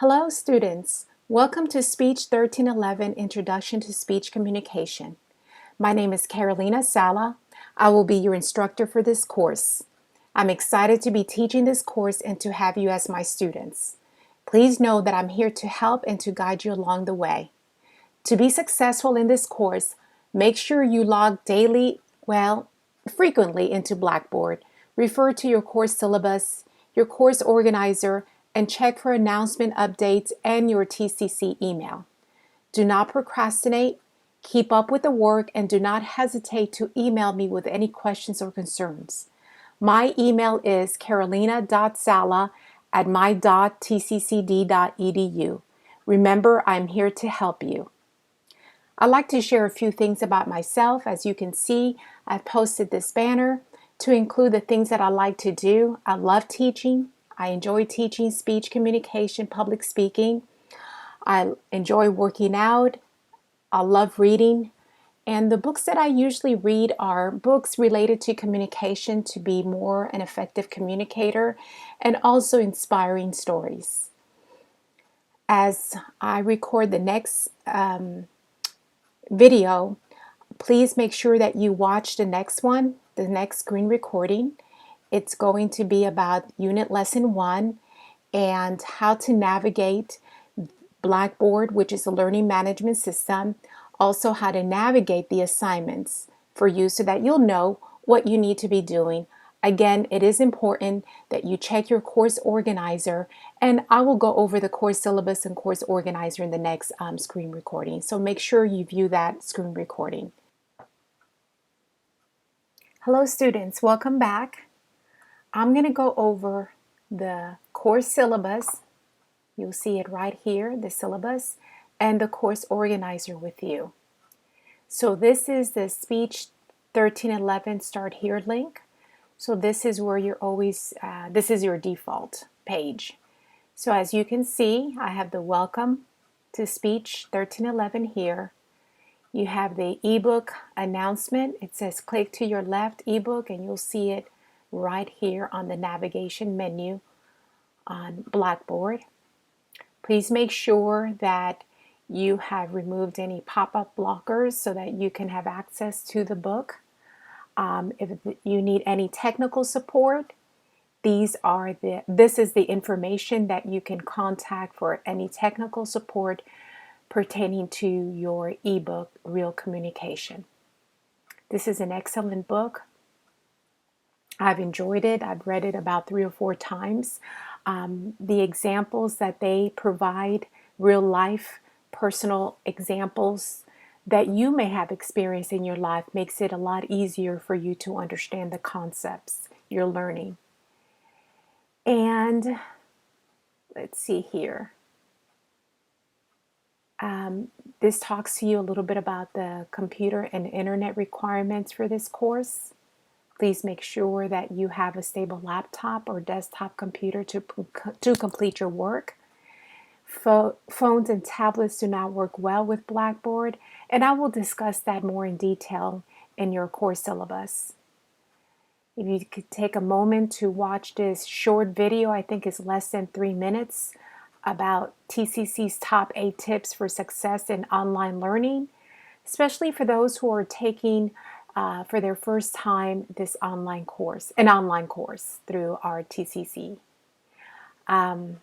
Hello students, welcome to Speech 1311 Introduction to Speech Communication. My name is Carolina Saleh. I will be your instructor for this course. I'm excited to be teaching this course and to have you as my students. Please know that I'm here to help and to guide you along the way. To be successful in this course, make sure you log frequently into Blackboard. Refer to your course syllabus, your course organizer, and check for announcement updates and your TCC email. Do not procrastinate, keep up with the work, and do not hesitate to email me with any questions or concerns. My email is carolina.sala@my.tccd.edu. Remember, I'm here to help you. I'd like to share a few things about myself. As you can see, I've posted this banner to include the things that I like to do. I love teaching. I enjoy teaching speech communication, public speaking. I enjoy working out. I love reading. And the books that I usually read are books related to communication to be more an effective communicator and also inspiring stories. As I record the next video, please make sure that you watch the next one, the next screen recording. It's going to be about Unit Lesson 1 and how to navigate Blackboard, which is a learning management system, also how to navigate the assignments for you so that you'll know what you need to be doing. Again, it is important that you check your course organizer, and I will go over the course syllabus and course organizer in the next screen recording. So make sure you view that screen recording. Hello students, welcome back. I'm going to go over the course syllabus. You'll see it right here, the syllabus, and the course organizer with you. So this is the Speech 1311 Start Here link. So this is where you're always, this is your default page. So as you can see, I have the Welcome to Speech 1311 here. You have the ebook announcement. It says click to your left ebook, and you'll see it right here on the navigation menu on Blackboard. Please make sure that you have removed any pop-up blockers so that you can have access to the book. If you need any technical support, this is the information that you can contact for any technical support pertaining to your ebook, Real Communication. This is an excellent book. I've enjoyed it. I've read it about 3 or 4 times. The examples that they provide, real life, personal examples that you may have experienced in your life, makes it a lot easier for you to understand the concepts you're learning. And let's see here. This talks to you a little bit about the computer and internet requirements for this course. Please make sure that you have a stable laptop or desktop computer to complete your work. Phones and tablets do not work well with Blackboard, and I will discuss that more in detail in your course syllabus. If you could take a moment to watch this short video, I think it's less than 3 minutes, about TCC's top 8 tips for success in online learning, especially for those who are taking for their first time this an online course through our TCC. I'll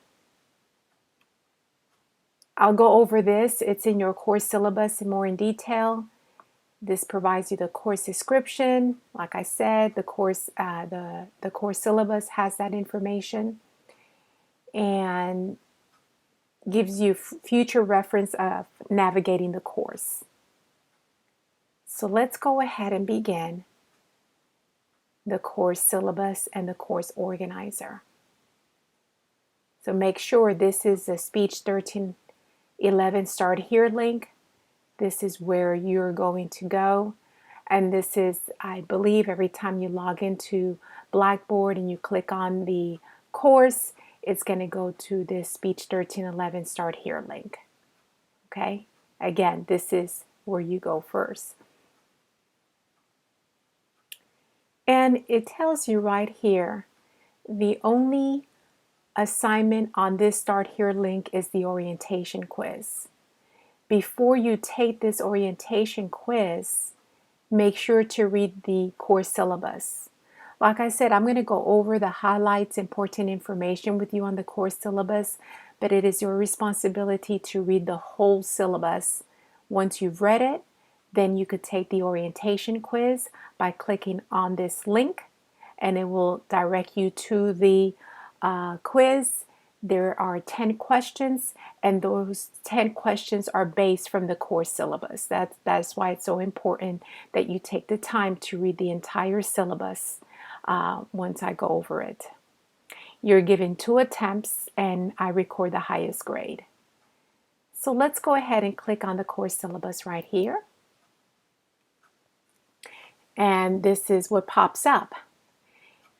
go over this. It's in your course syllabus more in detail. This provides you the course description. Like I said, the course syllabus has that information and gives you future reference of navigating the course. So let's go ahead and begin the course syllabus and the course organizer. So make sure this is the Speech 1311 Start Here link. This is where you're going to go. And this is, I believe, every time you log into Blackboard and you click on the course, it's going to go to this Speech 1311 Start Here link. Okay? Again, this is where you go first. And it tells you right here, the only assignment on this Start Here link is the orientation quiz. Before you take this orientation quiz, make sure to read the course syllabus. Like I said, I'm going to go over the highlights, important information with you on the course syllabus, but it is your responsibility to read the whole syllabus. Once you've read it, then you could take the orientation quiz by clicking on this link, and it will direct you to the quiz. There are 10 questions, and those 10 questions are based from the course syllabus. That's why it's so important that you take the time to read the entire syllabus once I go over it. You're given 2 attempts, and I record the highest grade. So let's go ahead and click on the course syllabus right here. And this is what pops up.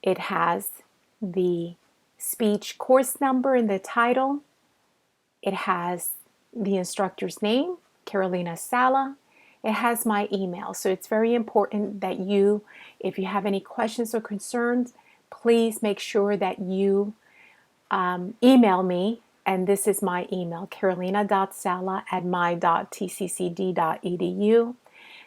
It has the speech course number in the title. It has the instructor's name, Carolina Saleh. It has my email. So it's very important that you, if you have any questions or concerns, please make sure that you email me. And this is my email, carolina.saleh@my.tccd.edu.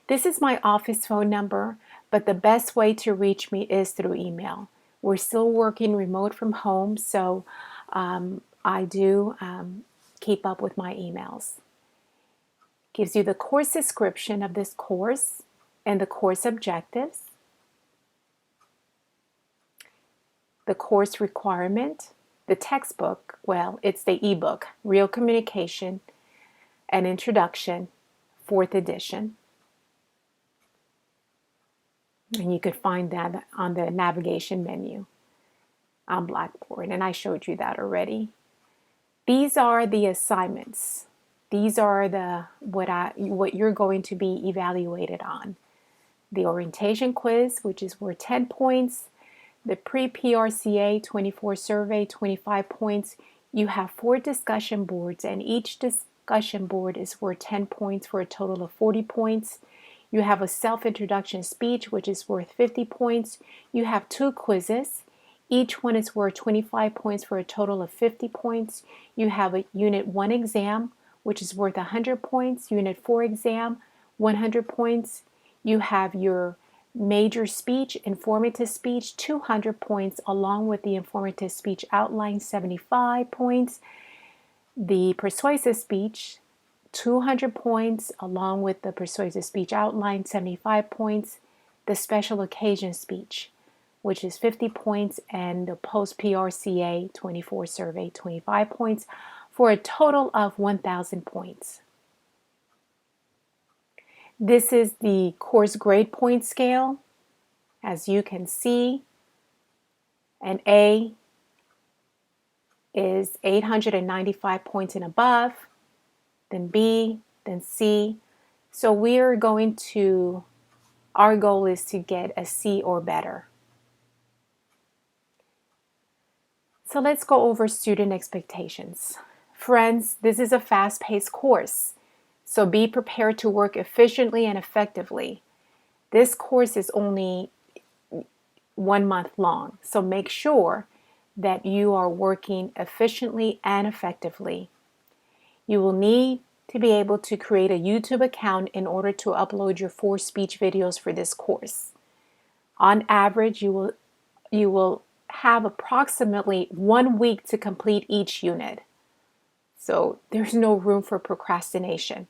This is my office phone number, but the best way to reach me is through email. We're still working remote from home, so I do keep up with my emails. Gives you the course description of this course and the course objectives, the course requirement, the textbook, well, it's the ebook, Real Communication, an Introduction, 4th edition. And you could find that on the navigation menu on Blackboard, and I showed you that already. These are the assignments. These are what you're going to be evaluated on. The orientation quiz, which is worth 10 points. The pre-PRCA 24 survey, 25 points. You have 4 discussion boards, and each discussion board is worth 10 points for a total of 40 points. You have a self-introduction speech, which is worth 50 points. You have 2 quizzes. Each one is worth 25 points for a total of 50 points. You have a Unit 1 exam, which is worth 100 points. Unit 4 exam, 100 points. You have your major speech, informative speech, 200 points, along with the informative speech outline, 75 points. The persuasive speech, 200 points, along with the persuasive speech outline, 75 points. The special occasion speech, which is 50 points, and the post-PRCA 24 survey, 25 points, for a total of 1,000 points. This is the course grade point scale. As you can see, an A is 895 points and above, then B, then C. So our goal is to get a C or better. So let's go over student expectations. Friends, this is a fast-paced course, so be prepared to work efficiently and effectively. This course is only 1 month long, so make sure that you are working efficiently and effectively. You will need to be able to create a YouTube account in order to upload your 4 speech videos for this course. On average, you will have approximately 1 week to complete each unit. So there's no room for procrastination.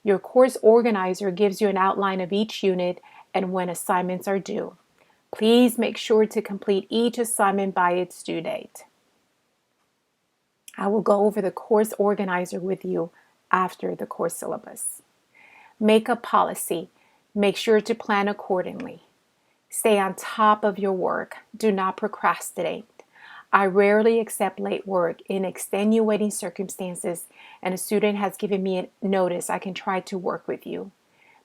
Your course organizer gives you an outline of each unit and when assignments are due. Please make sure to complete each assignment by its due date. I will go over the course organizer with you after the course syllabus. Make a policy. Make sure to plan accordingly. Stay on top of your work. Do not procrastinate. I rarely accept late work in extenuating circumstances, and a student has given me a notice. I can try to work with you.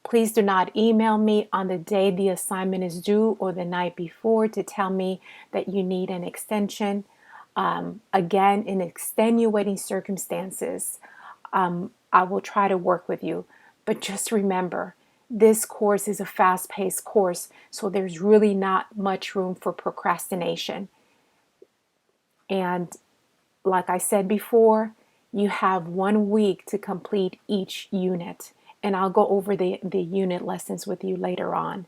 Please do not email me on the day the assignment is due or the night before to tell me that you need an extension. Again, in extenuating circumstances, I will try to work with you. But just remember, this course is a fast-paced course, so there's really not much room for procrastination. And Like I said before, you have 1 week to complete each unit, and I'll go over the unit lessons with you later on.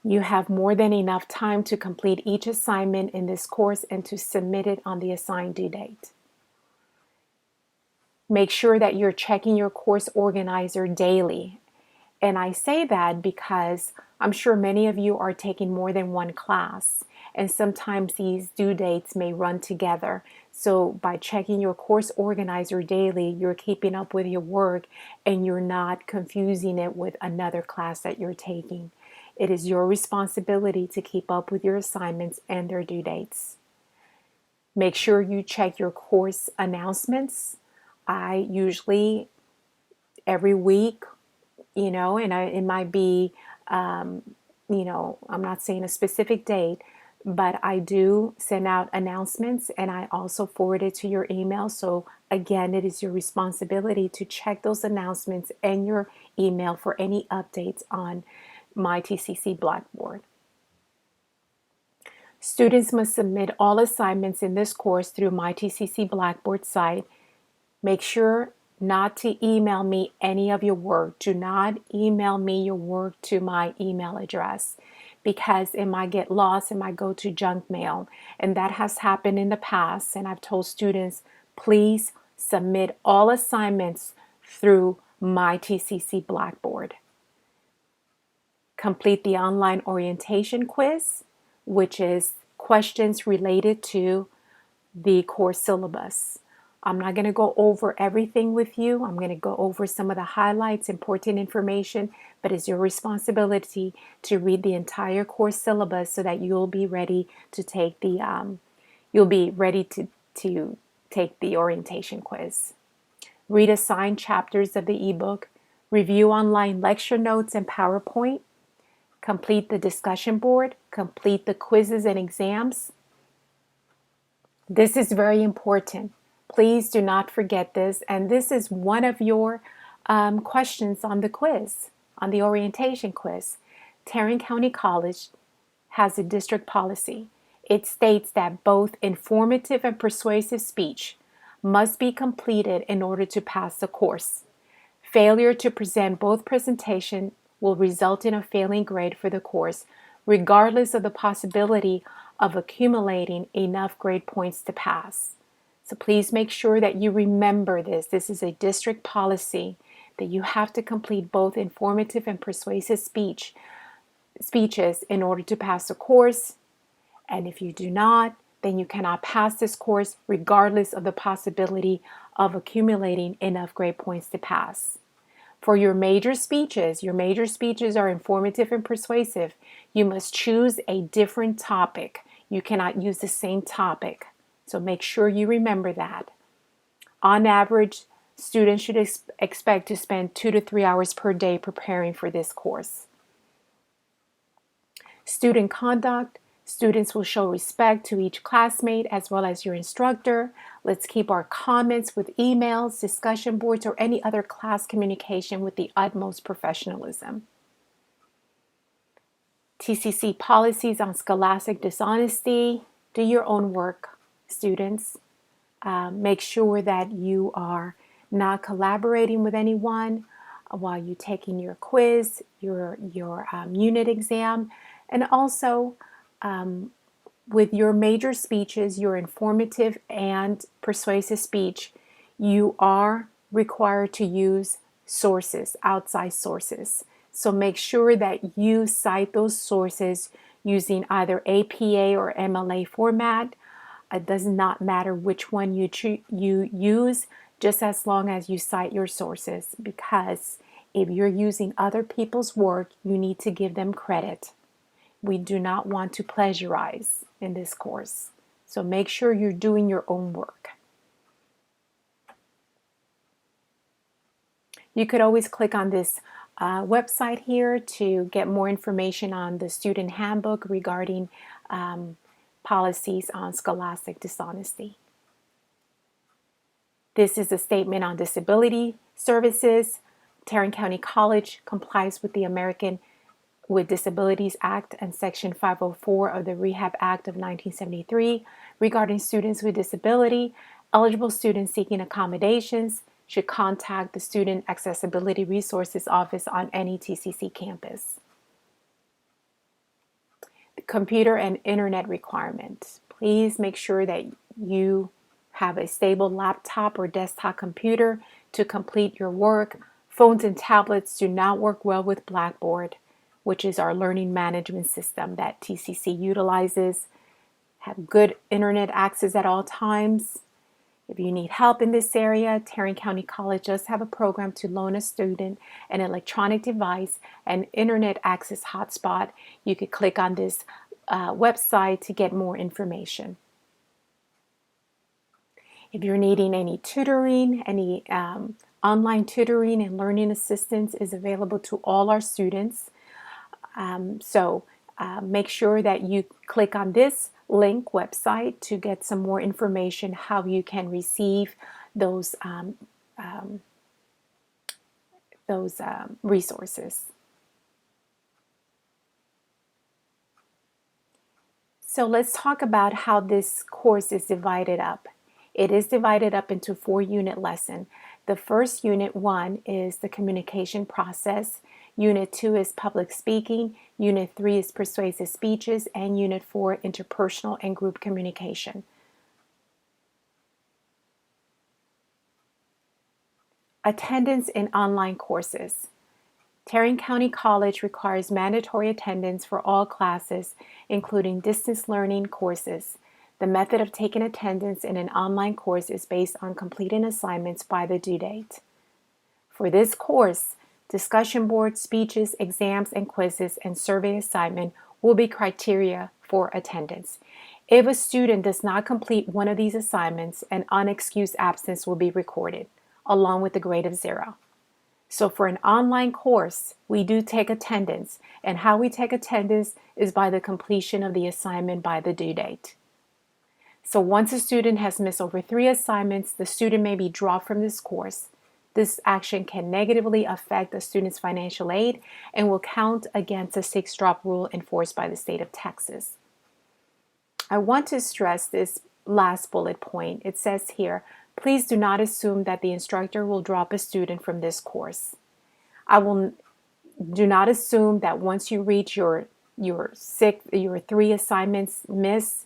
You have more than enough time to complete each assignment in this course and to submit it on the assigned due date. Make sure that you're checking your course organizer daily. And I say that because I'm sure many of you are taking more than one class, and sometimes these due dates may run together. So by checking your course organizer daily, you're keeping up with your work and you're not confusing it with another class that you're taking. It is your responsibility to keep up with your assignments and their due dates. Make sure you check your course announcements. I usually every week, and it might be, I'm not saying a specific date, but I do send out announcements and I also forward it to your email. So again, it is your responsibility to check those announcements and your email for any updates on my TCC Blackboard. Students must submit all assignments in this course through my TCC Blackboard site. Make sure not to email me any of your work. Do not email me your work to my email address because it might get lost, it might go to junk mail. And that has happened in the past. And I've told students, please submit all assignments through my TCC Blackboard. Complete the online orientation quiz, which is questions related to the course syllabus. I'm not going to go over everything with you. I'm going to go over some of the highlights, important information, but it's your responsibility to read the entire course syllabus so that you'll be ready to take the take the orientation quiz. Read assigned chapters of the ebook, review online lecture notes and PowerPoint, complete the discussion board, complete the quizzes and exams. This is very important. Please do not forget this. And this is one of your questions on the quiz, on the orientation quiz. Tarrant County College has a district policy. It states that both informative and persuasive speech must be completed in order to pass the course. Failure to present both presentations will result in a failing grade for the course, regardless of the possibility of accumulating enough grade points to pass. So please make sure that you remember this. This is a district policy that you have to complete both informative and persuasive speeches in order to pass the course. And if you do not, then you cannot pass this course regardless of the possibility of accumulating enough grade points to pass. For your major speeches are informative and persuasive. You must choose a different topic. You cannot use the same topic. So make sure you remember that. On average, students should expect to spend 2 to 3 hours per day preparing for this course. Student conduct. Students will show respect to each classmate as well as your instructor. Let's keep our comments with emails, discussion boards, or any other class communication with the utmost professionalism. TCC policies on scholastic dishonesty. Do your own work, students. Make sure that you are not collaborating with anyone while you're taking your quiz, your unit exam, and also with your major speeches, your informative and persuasive speech, you are required to use sources, outside sources. So make sure that you cite those sources using either APA or MLA format. It does not matter which one you use, just as long as you cite your sources, because if you're using other people's work, you need to give them credit. We do not want to plagiarize in this course. So make sure you're doing your own work. You could always click on this website here to get more information on the student handbook regarding policies on scholastic dishonesty. This is a statement on disability services. Tarrant County College complies with the American with Disabilities Act and Section 504 of the Rehab Act of 1973 regarding students with disability, eligible students seeking accommodations should contact the Student Accessibility Resources Office on any TCC campus. The computer and internet requirements. Please make sure that you have a stable laptop or desktop computer to complete your work. Phones and tablets do not work well with Blackboard, which is our learning management system that TCC utilizes. Have good internet access at all times. If you need help in this area, Tarrant County College does have a program to loan a student an electronic device and internet access hotspot. You could click on this website to get more information. If you're needing any tutoring, any online tutoring and learning assistance is available to all our students. Make sure that you click on this link website to get some more information how you can receive those resources. So let's talk about how this course is divided up. It is divided up into 4-unit lesson. The first unit 1 is the communication process. Unit 2 is public speaking. Unit 3 is persuasive speeches. And Unit 4, interpersonal and group communication. Attendance in online courses. Tarrant County College requires mandatory attendance for all classes, including distance learning courses. The method of taking attendance in an online course is based on completing assignments by the due date. For this course, discussion boards, speeches, exams, and quizzes, and survey assignment will be criteria for attendance. If a student does not complete one of these assignments, an unexcused absence will be recorded, along with the grade of 0. So for an online course, we do take attendance, and how we take attendance is by the completion of the assignment by the due date. So once a student has missed over 3 assignments, the student may be dropped from this course. This action can negatively affect a student's financial aid and will count against the 6-drop rule enforced by the state of Texas. I want to stress this last bullet point. It says here, please do not assume that the instructor will drop a student from this course. Do not assume that once you reach your 3 assignments miss,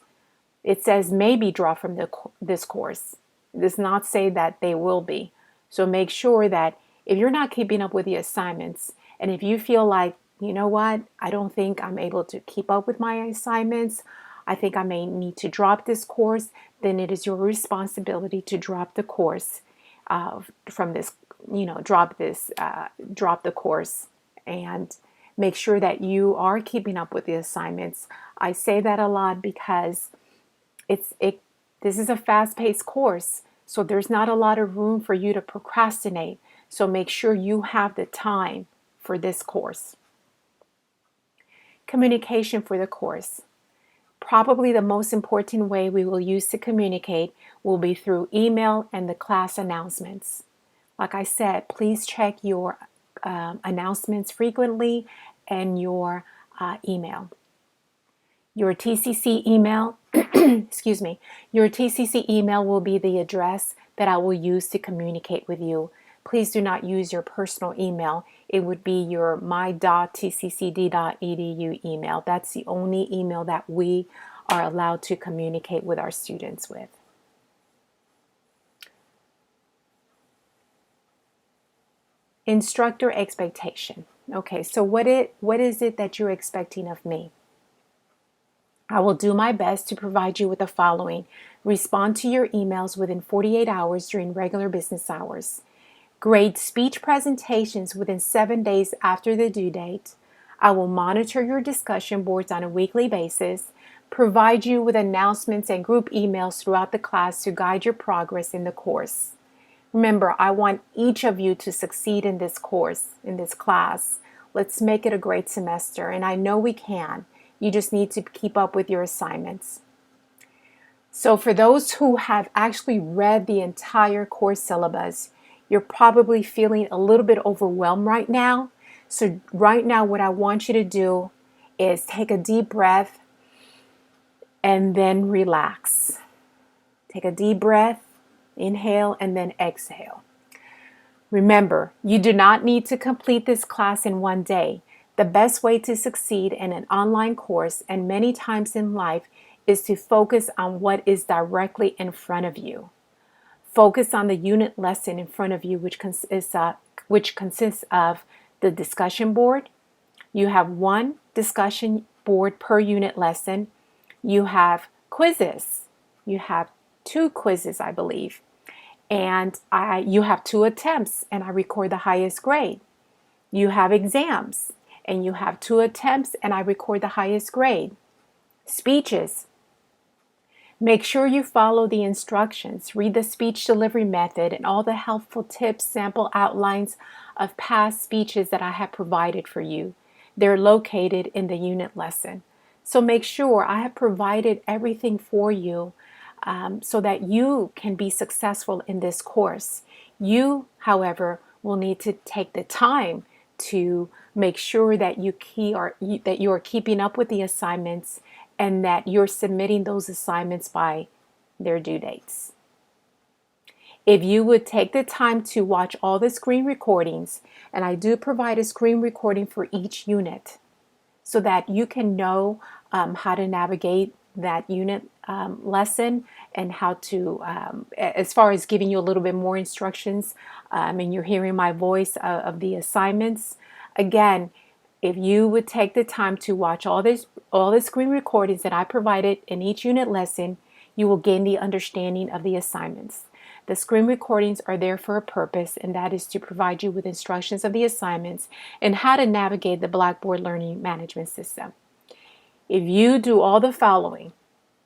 it says may be dropped from this course. It does not say that they will be. So make sure that if you're not keeping up with the assignments, and if you feel like, you know what, I don't think I'm able to keep up with my assignments, I think I may need to drop this course, then it is your responsibility to drop the course from this, drop the course and make sure that you are keeping up with the assignments. I say that a lot because this is a fast-paced course, so there's not a lot of room for you to procrastinate. So make sure you have the time for this course. Communication for the course. Probably the most important way we will use to communicate will be through email and the class announcements. Like I said, please check your announcements frequently and your email. Your TCC email, excuse me, your TCC email will be the address that I will use to communicate with you. Please do not use your personal email. It would be your my.tccd.edu email. That's the only email that we are allowed to communicate with our students with. Instructor expectation. Okay, so what is it that you're expecting of me? I will do my best to provide you with the following. Respond to your emails within 48 hours during regular business hours. Grade speech presentations within 7 days after the due date. I will monitor your discussion boards on a weekly basis, provide you with announcements and group emails throughout the class to guide your progress in the course. Remember, I want each of you to succeed in this course, in this class. Let's make it a great semester, and I know we can. You just need to keep up with your assignments. So for those who have actually read the entire course syllabus, you're probably feeling a little bit overwhelmed right now. So right now, what I want you to do is take a deep breath and then relax. Take a deep breath, inhale, and then exhale. Remember, you do not need to complete this class in one day. The best way to succeed in an online course and many times in life is to focus on what is directly in front of you. Focus on the unit lesson in front of you, which consists of the discussion board. You have one discussion board per unit lesson. You have quizzes. You have 2 quizzes, I believe. And you have 2 attempts, and I record the highest grade. You have exams, and you have 2 attempts, and I record the highest grade. Speeches. Make sure you follow the instructions. Read the speech delivery method and all the helpful tips, sample outlines of past speeches that I have provided for you. They're located in the unit lesson. So make sure I have provided everything for you so that you can be successful in this course. You, however, will need to take the time to make sure that you are keeping up with the assignments and that you're submitting those assignments by their due dates. If you would take the time to watch all the screen recordings, and I do provide a screen recording for each unit so that you can know how to navigate that unit lesson and how to, as far as giving you a little bit more instructions, and you're hearing my voice of the assignments. Again, if you would take the time to watch all the screen recordings that I provided in each unit lesson, you will gain the understanding of the assignments. The screen recordings are there for a purpose, and that is to provide you with instructions of the assignments and how to navigate the Blackboard Learning Management System. If you do all the following,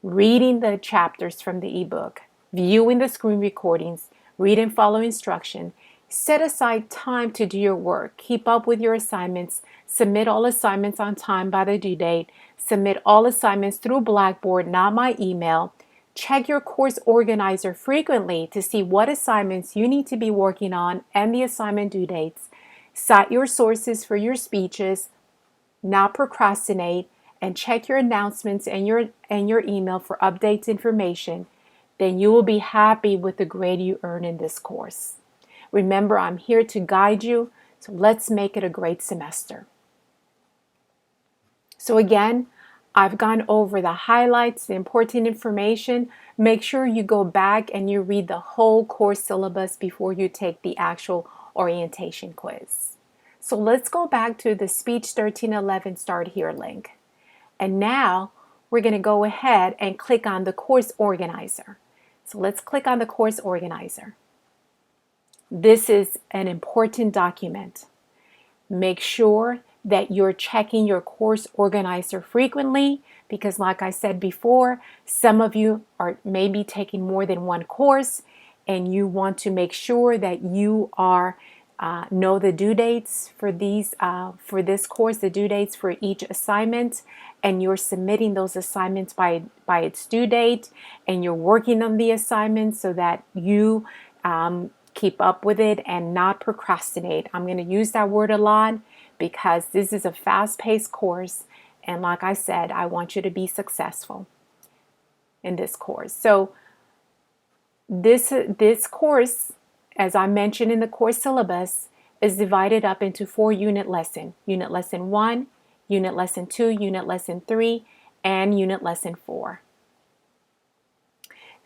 reading the chapters from the ebook, viewing the screen recordings, read and follow instruction, set aside time to do your work, keep up with your assignments, submit all assignments on time by the due date, submit all assignments through Blackboard, not my email, check your course organizer frequently to see what assignments you need to be working on and the assignment due dates, cite your sources for your speeches, not procrastinate, and check your announcements and your email for updates information, then you will be happy with the grade you earn in this course. Remember, I'm here to guide you, so let's make it a great semester. So again, I've gone over the highlights, the important information. Make sure you go back and you read the whole course syllabus before you take the actual orientation quiz. So let's go back to the Speech 1311 Start Here link. And now we're going to go ahead and click on the course organizer. So let's click on the course organizer. This is an important document. Make sure that you're checking your course organizer frequently because, like I said before, some of you are maybe taking more than one course and you want to make sure that you are know the due dates for this course, the due dates for each assignment, and you're submitting those assignments by its due date, and you're working on the assignments so that you keep up with it and not procrastinate. I'm going to use that word a lot because this is a fast-paced course, and like I said, I want you to be successful in this course. So this course, as I mentioned in the course syllabus, is divided up into 4 unit lessons. Unit lesson 1, unit lesson 2, unit lesson 3, and unit lesson 4.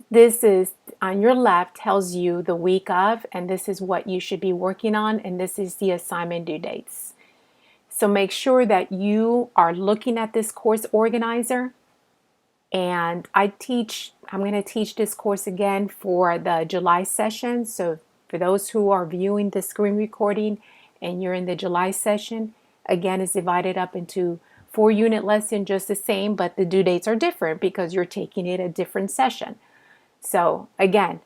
This is on your left tells you the week of, and this is what you should be working on, and this is the assignment due dates. So make sure that you are looking at this course organizer. And I'm going to teach this course again for the July session. So for those who are viewing the screen recording and you're in the July session, again, it's divided up into 4 unit lessons, just the same, but the due dates are different because you're taking it a different session. So again,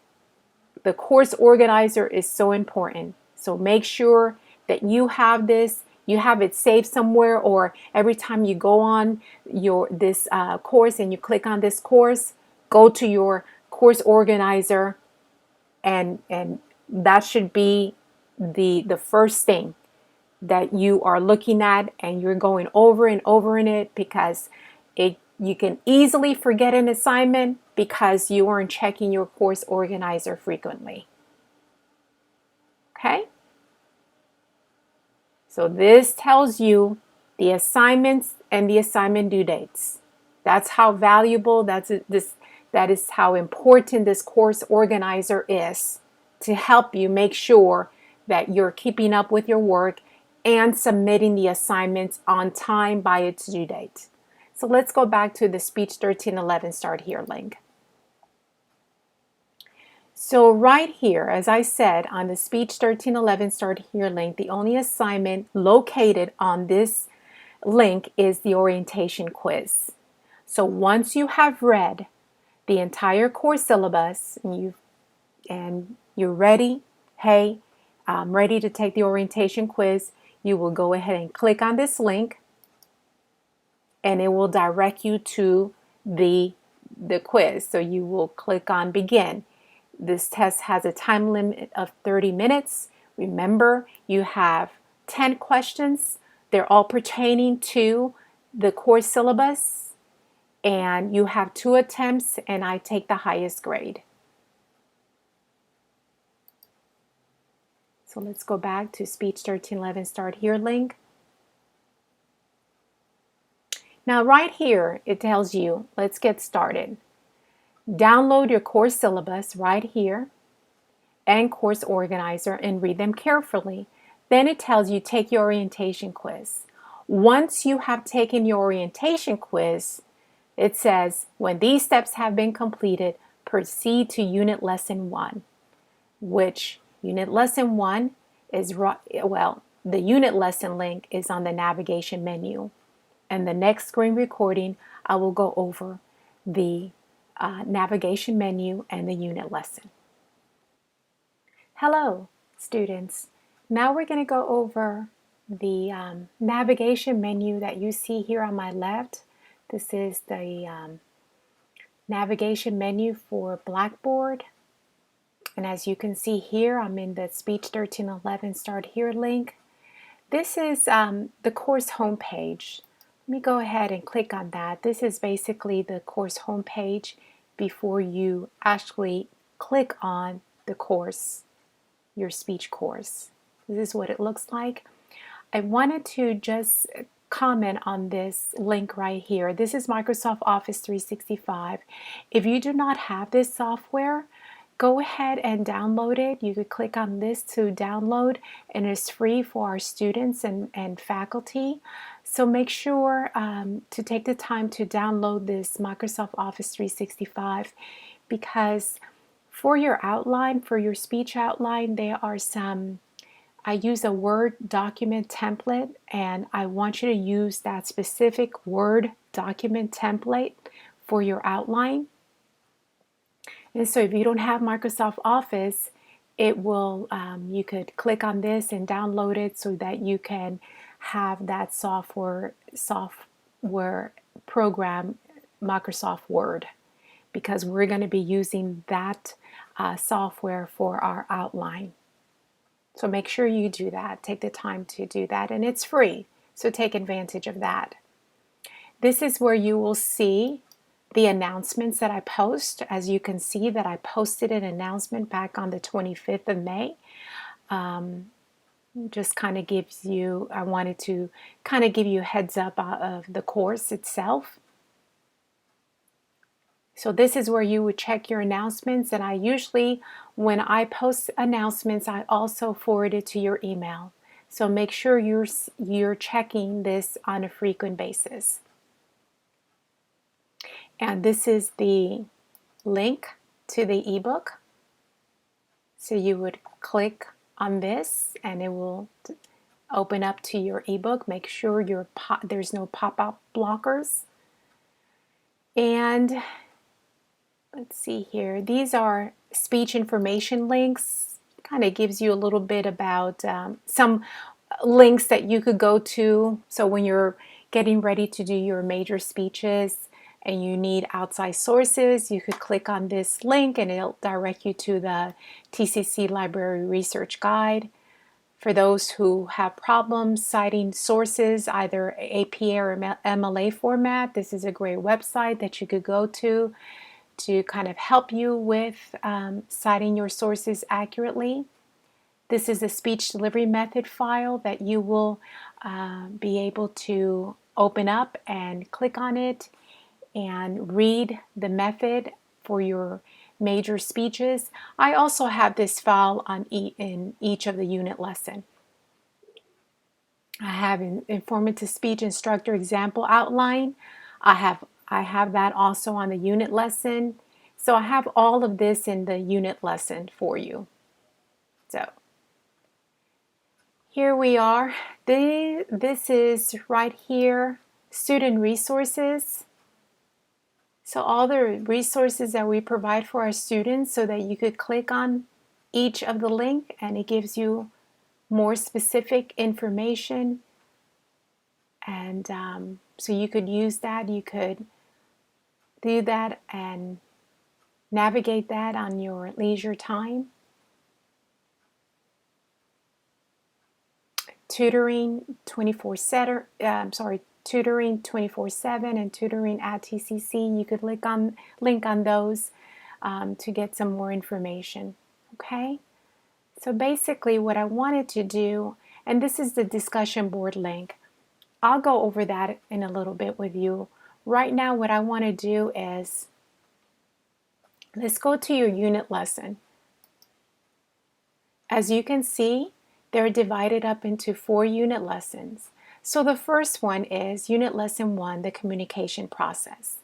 the course organizer is so important. So make sure that you have this, you have it saved somewhere, or every time you go on this course and you click on this course, go to your course organizer, and that should be the first thing that you are looking at and you're going over and over in it, because you can easily forget an assignment because you aren't checking your course organizer frequently. Okay? So this tells you the assignments and the assignment due dates. That's how valuable, that is how important this course organizer is to help you make sure that you're keeping up with your work and submitting the assignments on time by its due date. So let's go back to the Speech 1311 Start Here link. So right here, as I said, on the Speech 1311 Start Here link, the only assignment located on this link is the orientation quiz. So once you have read the entire course syllabus and you're ready, hey, I'm ready to take the orientation quiz, you will go ahead and click on this link and it will direct you to the quiz. So you will click on Begin. This test has a time limit of 30 minutes. Remember, you have 10 questions. They're all pertaining to the course syllabus, and you have 2 attempts, and I take the highest grade. So let's go back to Speech 1311 Start Here link. Now right here, it tells you, let's get started. Download your course syllabus right here and course organizer and read them carefully. Then it tells you take your orientation quiz. Once you have taken your orientation quiz, it says when these steps have been completed, proceed to unit lesson 1, which unit lesson 1 is, well, the unit lesson link is on the navigation menu. And the next screen recording, I will go over the navigation menu and the unit lesson. Hello, students. Now we're going to go over the navigation menu that you see here on my left. This is the navigation menu for Blackboard. And as you can see here, I'm in the Speech 1311 Start Here link. This is the course homepage. Let me go ahead and click on that. This is basically the course homepage before you actually click on the course, your speech course. This is what it looks like. I wanted to just comment on this link right here. This is Microsoft Office 365. If you do not have this software, go ahead and download it. You could click on this to download, and it's free for our students and faculty. So make sure to take the time to download this Microsoft Office 365, because for your outline, for your speech outline, there are some, I use a Word document template, and I want you to use that specific Word document template for your outline. And so if you don't have Microsoft Office, it will, you could click on this and download it so that you can have that software program, Microsoft Word, because we're going to be using that software for our outline. So make sure you do that. Take the time to do that, and it's free, so take advantage of that. This is where you will see the announcements that I post. As you can see that I posted an announcement back on the 25th of May. Just kind of gives you, I wanted to kind of give you a heads up of the course itself. So this is where you would check your announcements, and I usually, when I post announcements, I also forward it to your email. So make sure you're checking this on a frequent basis. And this is the link to the ebook. So you would click on this and it will open up to your ebook. Make sure there's no pop-up blockers. And let's see here. These are speech information links. Kind of gives you a little bit about some links that you could go to. So when you're getting ready to do your major speeches and you need outside sources, you could click on this link and it'll direct you to the TCC Library Research Guide. For those who have problems citing sources, either APA or MLA format, this is a great website that you could go to kind of help you with citing your sources accurately. This is a speech delivery method file that you will be able to open up and click on it and read the method for your major speeches. I also have this file in each of the unit lesson. I have an informative speech instructor example outline. I have that also on the unit lesson. So I have all of this in the unit lesson for you. So here we are. This is right here, student resources. So all the resources that we provide for our students, so that you could click on each of the link and it gives you more specific information. And so you could use that, you could do that and navigate that on your leisure time. Tutoring 24/7, tutoring 24/7 and tutoring at TCC. You could link on those to get some more information. Okay, so basically what I wanted to do, and this is the discussion board link. I'll go over that in a little bit with you. Right now what I want to do is, let's go to your unit lesson. As you can see, they're divided up into 4 unit lessons. So the first one is Unit Lesson 1, the communication process.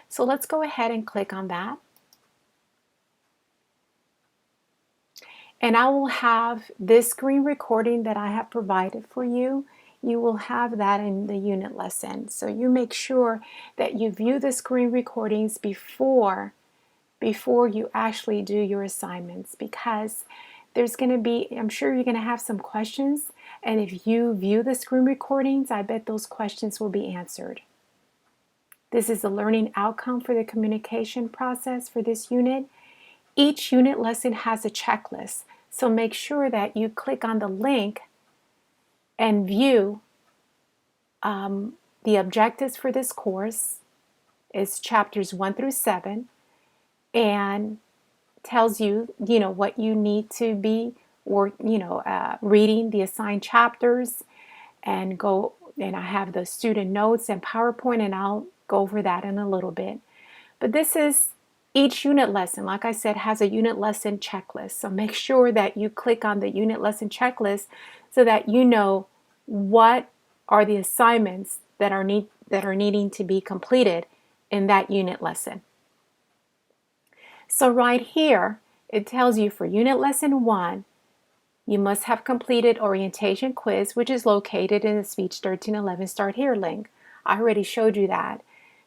So let's go ahead and click on that. And I will have this screen recording that I have provided for you. You will have that in the unit lesson. So you make sure that you view the screen recordings before you actually do your assignments, because there's going to be, I'm sure you're going to have some questions, and if you view the screen recordings, I bet those questions will be answered. This is the learning outcome for the communication process for this unit. Each unit lesson has a checklist, so make sure that you click on the link and view the objectives for this course. Is chapters 1 through 7, and tells you, what you need to be, or reading the assigned chapters, and I have the student notes and PowerPoint, and I'll go over that in a little bit. But this is each unit lesson, like I said, has a unit lesson checklist. So make sure that you click on the unit lesson checklist so that you know what are the assignments that are needing to be completed in that unit lesson. So right here, it tells you for Unit Lesson 1, you must have completed orientation quiz, which is located in the Speech 1311 Start Here link. I already showed you that.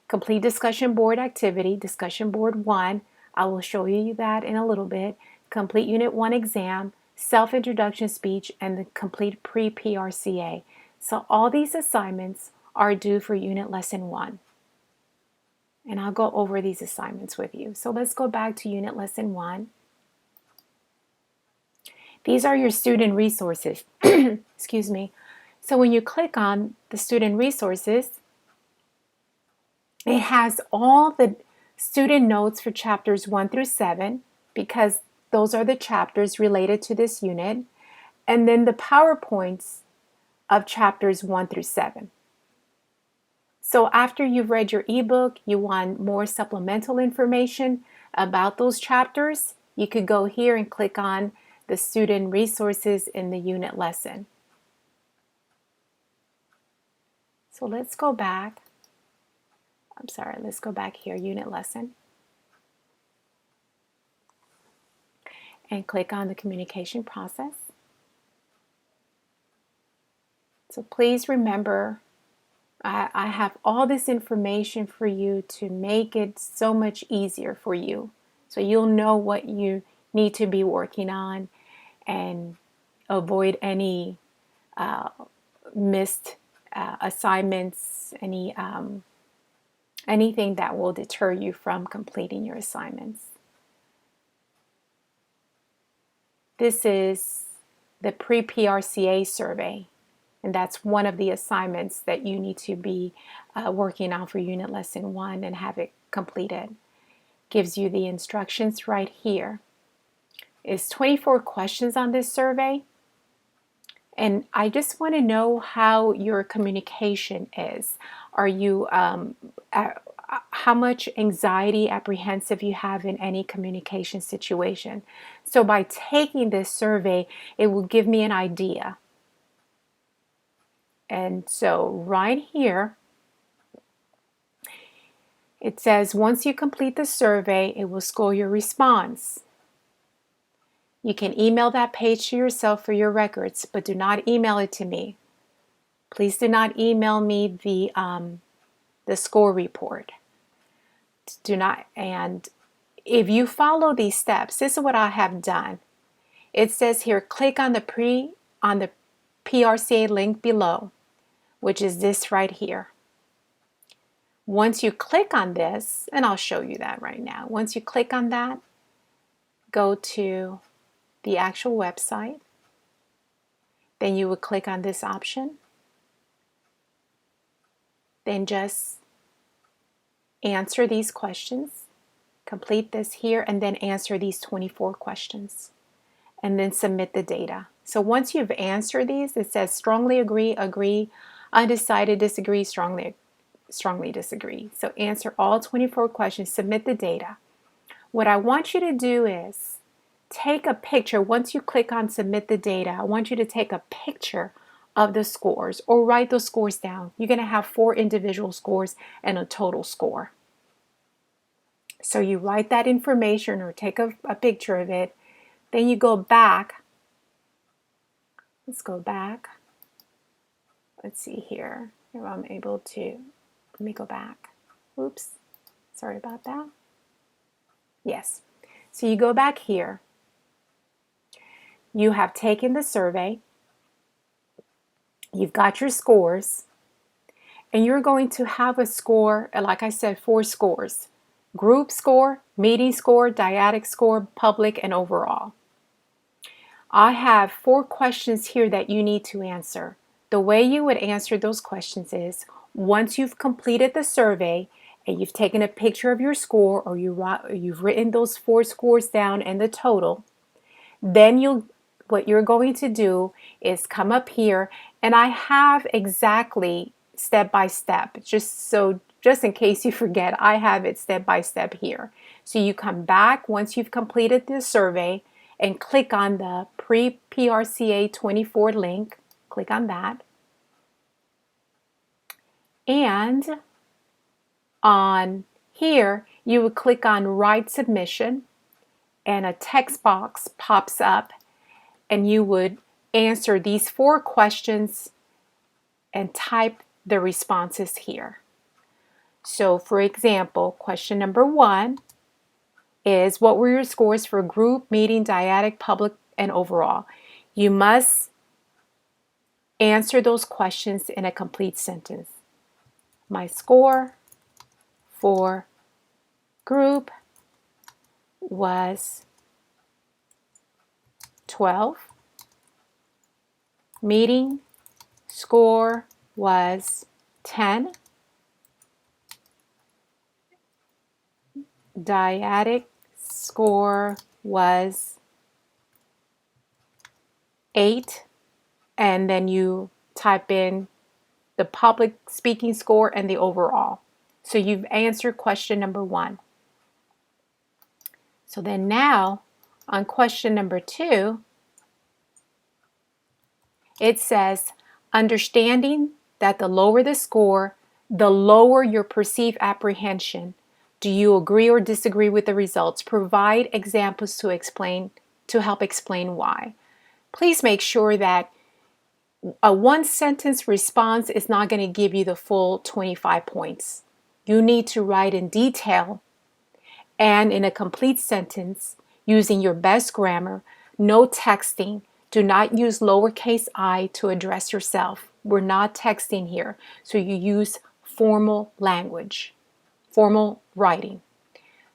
Complete discussion board activity, discussion board 1. I will show you that in a little bit. Complete Unit 1 exam, self-introduction speech, and the complete pre-PRCA. So all these assignments are due for Unit Lesson 1. And I'll go over these assignments with you. So let's go back to Unit Lesson 1. These are your student resources. Excuse me. So when you click on the student resources, it has all the student notes for chapters 1 through 7, because those are the chapters related to this unit, and then the PowerPoints of chapters 1 through 7. So after you've read your ebook, you want more supplemental information about those chapters, you could go here and click on the student resources in the unit lesson. So let's go back. Let's go back here, unit lesson. And click on the communication process. So please remember, I have all this information for you to make it so much easier for you. So you'll know what you need to be working on and avoid any missed assignments, anything that will deter you from completing your assignments. This is the pre-PRCA survey. And that's one of the assignments that you need to be working on for unit lesson 1 and have it completed. Gives you the instructions right here. It's 24 questions on this survey. And I just want to know how your communication is. Are you, how much anxiety, apprehensive you have in any communication situation. So by taking this survey, it will give me an idea. And so right here, it says once you complete the survey, it will score your response. You can email that page to yourself for your records, but do not email it to me. Please do not email me the score report. Do not, and if you follow these steps, this is what I have done. It says here, click on the PRCA link below, which is this right here. Once you click on this, and I'll show you that right now. Once you click on that, go to the actual website. Then you would click on this option. Then just answer these questions. Complete this here and then answer these 24 questions. And then submit the data. So once you've answered these, it says strongly agree, agree, undecided, disagree, strongly disagree. So answer all 24 questions, submit the data. What I want you to do is take a picture. Once you click on submit the data, I want you to take a picture of the scores or write those scores down. You're going to have 4 individual scores and a total score. So you write that information or take a picture of it. Then you go back. Let's go back. Let's see here. If I'm able to, let me go back. Oops, sorry about that. Yes. So you go back here. You have taken the survey. You've got your scores. And you're going to have a score, like I said, 4 scores. Group score, meeting score, dyadic score, public, and overall. I have 4 questions here that you need to answer. The way you would answer those questions is, once you've completed the survey and you've taken a picture of your score or you've written those 4 scores down and the total, then what you're going to do is come up here, and I have exactly step by step, just in case you forget, I have it step by step here. So you come back once you've completed the survey and click on the pre-PRCA 24 link. Click on that. And on here, you would click on Write Submission, and a text box pops up, and you would answer these 4 questions and type the responses here. So for example, question number 1 is, what were your scores for group, meeting, dyadic, public, and overall? You must answer those questions in a complete sentence. My score for group was 12. Meeting score was 10. Dyadic score was 8. And then you type in the public speaking score and the overall. So you've answered question number 1. So then now on question number 2, it says, understanding that the lower the score, the lower your perceived apprehension. Do you agree or disagree with the results? Provide examples to help explain why. Please make sure that a 1-sentence response is not going to give you the full 25 points. You need to write in detail and in a complete sentence using your best grammar, no texting. Do not use lowercase I to address yourself. We're not texting here. So you use formal language, formal writing.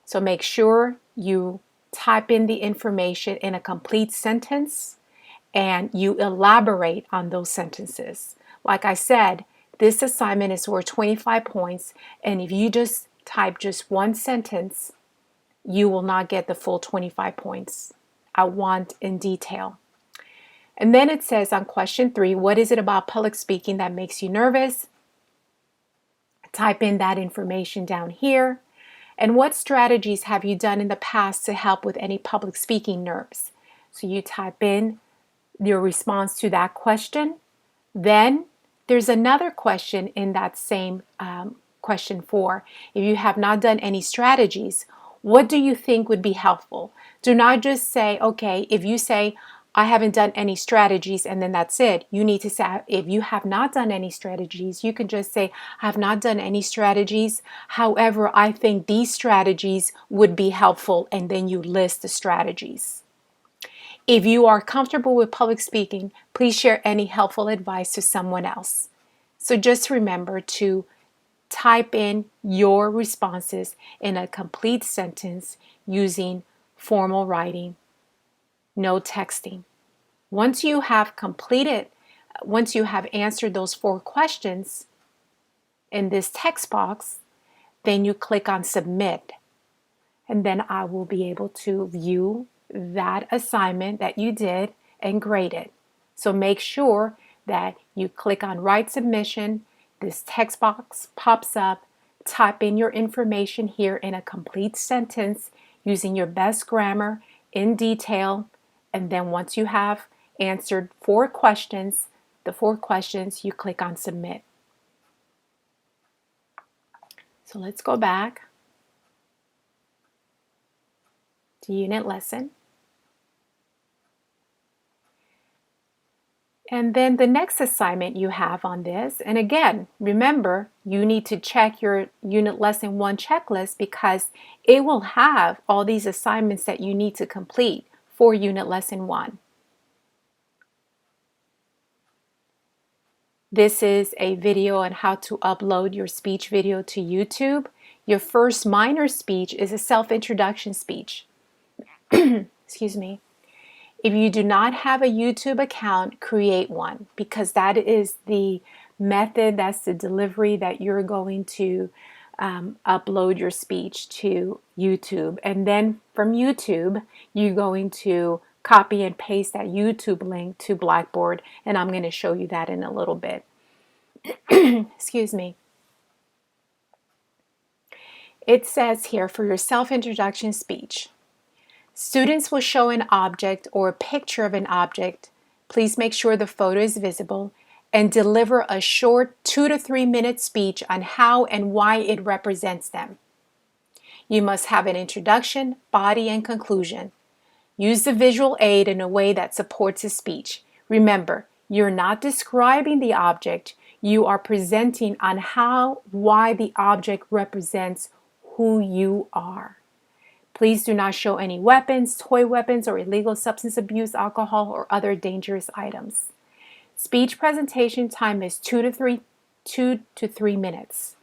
So make sure you type in the information in a complete sentence and you elaborate on those sentences. Like I said, this assignment is worth 25 points, and if you just type just one sentence, you will not get the full 25 points. I want in detail. And then it says on question 3, what is it about public speaking that makes you nervous? Type in that information down here. And what strategies have you done in the past to help with any public speaking nerves? So you type in your response to that question. Then there's another question in that same question 4. If you have not done any strategies, what do you think would be helpful? Do not just say, okay, if you say, I haven't done any strategies, and then that's it. You need to say, if you have not done any strategies, you can just say, I have not done any strategies. However, I think these strategies would be helpful, and then you list the strategies. If you are comfortable with public speaking, please share any helpful advice to someone else. So just remember to type in your responses in a complete sentence using formal writing, no texting. Once you have answered those 4 questions in this text box, then you click on submit. And then I will be able to view that assignment that you did and grade it. So make sure that you click on write submission. This text box pops up. Type in your information here in a complete sentence using your best grammar in detail. And then once you have answered 4 questions, the 4 questions, you click on submit. So let's go back to unit lesson. And then the next assignment you have on this, and again, remember, you need to check your unit lesson 1 checklist because it will have all these assignments that you need to complete for unit lesson 1. This is a video on how to upload your speech video to YouTube. Your first minor speech is a self-introduction speech. Excuse me. If you do not have a YouTube account, create one because that is the method, that's the delivery that you're going to upload your speech to YouTube. And then from YouTube, you're going to copy and paste that YouTube link to Blackboard, and I'm going to show you that in a little bit. Excuse me. It says here for your self-introduction speech, students will show an object or a picture of an object. Please make sure the photo is visible and deliver a short 2 to 3 minute speech on how and why it represents them. You must have an introduction, body, and conclusion. Use the visual aid in a way that supports the speech. Remember, you're not describing the object, you are presenting on how, why the object represents who you are. Please do not show any weapons, toy weapons, or illegal substance abuse, alcohol, or other dangerous items. Speech presentation time is 2 to 3 minutes.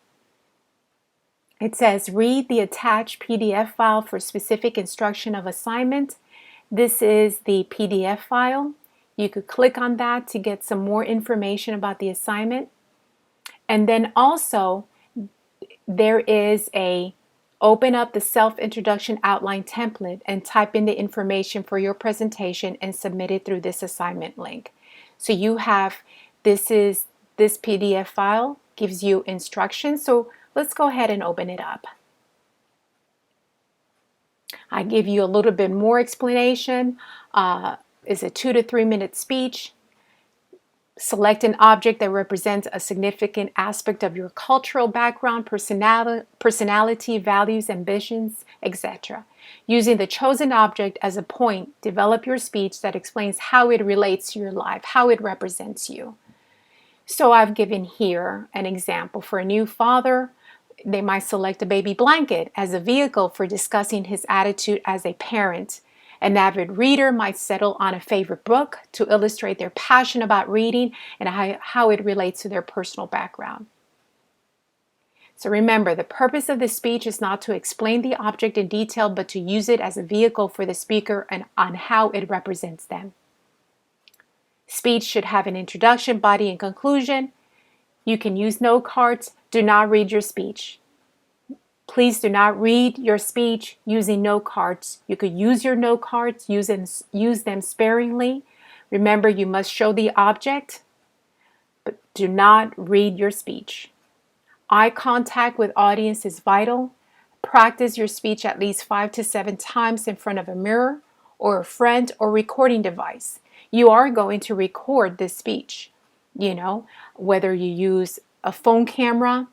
It says, read the attached PDF file for specific instruction of assignment. This is the PDF file. You could click on that to get some more information about the assignment. And then also, there is a open up the self-introduction outline template and type in the information for your presentation and submit it through this assignment link. So you have, this PDF file gives you instructions. So let's go ahead and open it up. I give you a little bit more explanation. It's a 2 to 3 minute speech. Select an object that represents a significant aspect of your cultural background, personality, values, ambitions, etc. Using the chosen object as a point, develop your speech that explains how it relates to your life, how it represents you. So I've given here an example. For a new father, they might select a baby blanket as a vehicle for discussing his attitude as a parent. An avid reader might settle on a favorite book to illustrate their passion about reading and how it relates to their personal background. So remember, the purpose of the speech is not to explain the object in detail, but to use it as a vehicle for the speaker and on how it represents them. Speech should have an introduction, body, and conclusion. You can use note cards. Do not read your speech. Please do not read your speech using note cards. You could use your note cards, use them sparingly. Remember, you must show the object, but do not read your speech. Eye contact with audience is vital. Practice your speech at least 5 to 7 times in front of a mirror or a friend or recording device. You are going to record this speech, whether you use a phone camera.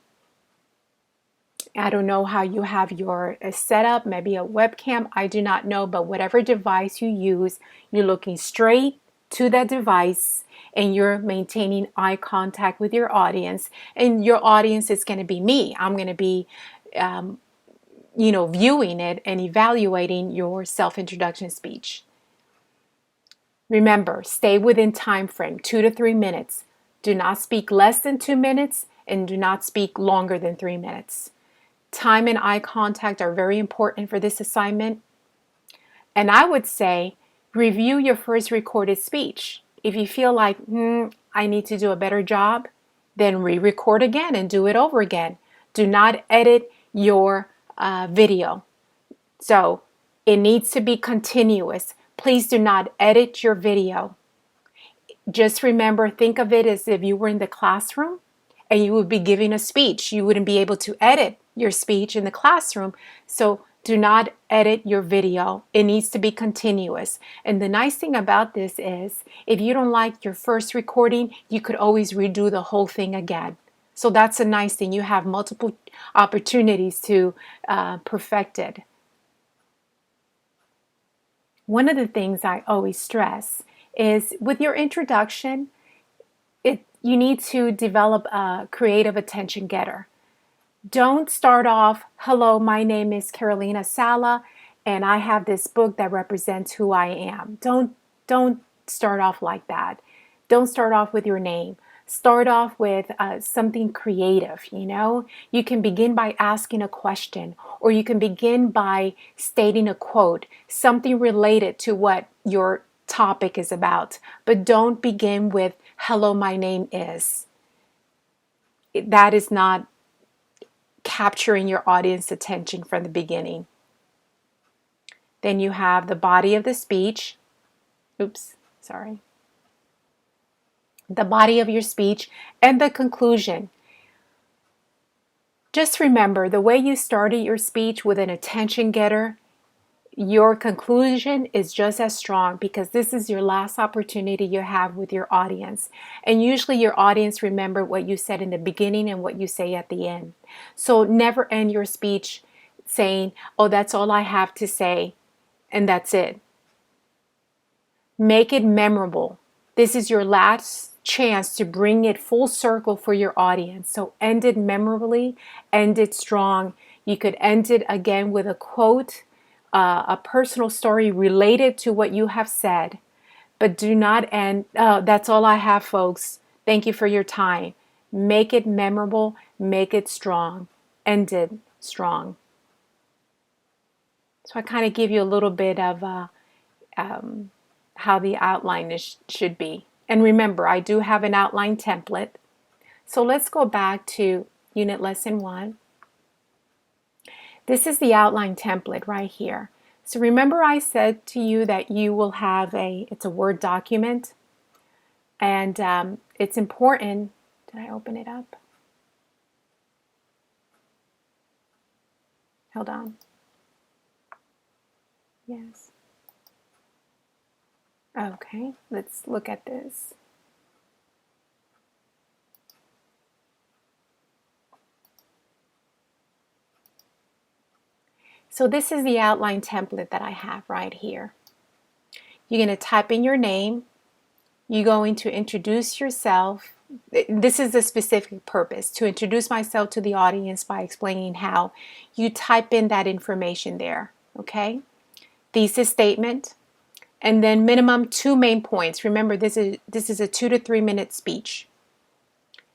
I don't know how you have your setup, maybe a webcam, I do not know, but whatever device you use, you're looking straight to that device and you're maintaining eye contact with your audience. And your audience is going to be me. I'm going to be, viewing it and evaluating your self-introduction speech. Remember, stay within time frame, 2 to 3 minutes. Do not speak less than 2 minutes and do not speak longer than 3 minutes. Time and eye contact are very important for this assignment. And I would say, review your first recorded speech. If you feel like, I need to do a better job, then re-record again and do it over again. Do not edit your video. So it needs to be continuous. Please do not edit your video. Just remember, think of it as if you were in the classroom and you would be giving a speech. You wouldn't be able to edit your speech in the classroom. So do not edit your video. It needs to be continuous. And the nice thing about this is if you don't like your first recording, you could always redo the whole thing again. So that's a nice thing. You have multiple opportunities to perfect it. One of the things I always stress is with your introduction, you need to develop a creative attention getter. Don't start off, hello, my name is Carolina Saleh, and I have this book that represents who I am. Don't start off like that. Don't start off with your name. Start off with something creative, You can begin by asking a question, or you can begin by stating a quote, something related to what your topic is about. But don't begin with, hello, my name is. That is not capturing your audience attention from the beginning. Then you have the body of the speech. The body of your speech and the conclusion. Just remember, the way you started your speech with an attention getter, your conclusion is just as strong because this is your last opportunity you have with your audience. And usually your audience remember what you said in the beginning and what you say at the end. So never end your speech saying, oh, that's all I have to say, and that's it. Make it memorable. This is your last chance to bring it full circle for your audience. So end it memorably, end it strong. You could end it again with a quote, a personal story related to what you have said, but do not end, oh, that's all I have, folks. Thank you for your time. Make it memorable, make it strong, end it strong. So I kind of give you a little bit of how the outline should be. And remember, I do have an outline template. So let's go back to Unit Lesson 1. This is the outline template right here. So remember I said to you that you will have it's a Word document. And it's important. Did I open it up? Hold on. Yes. Okay, let's look at this. So this is the outline template that I have right here. You're going to type in your name. You're going to introduce yourself. This is the specific purpose, to introduce myself to the audience by explaining how. You type in that information there, okay? Thesis statement, and then minimum 2 main points. Remember, this is a 2 to 3 minute speech.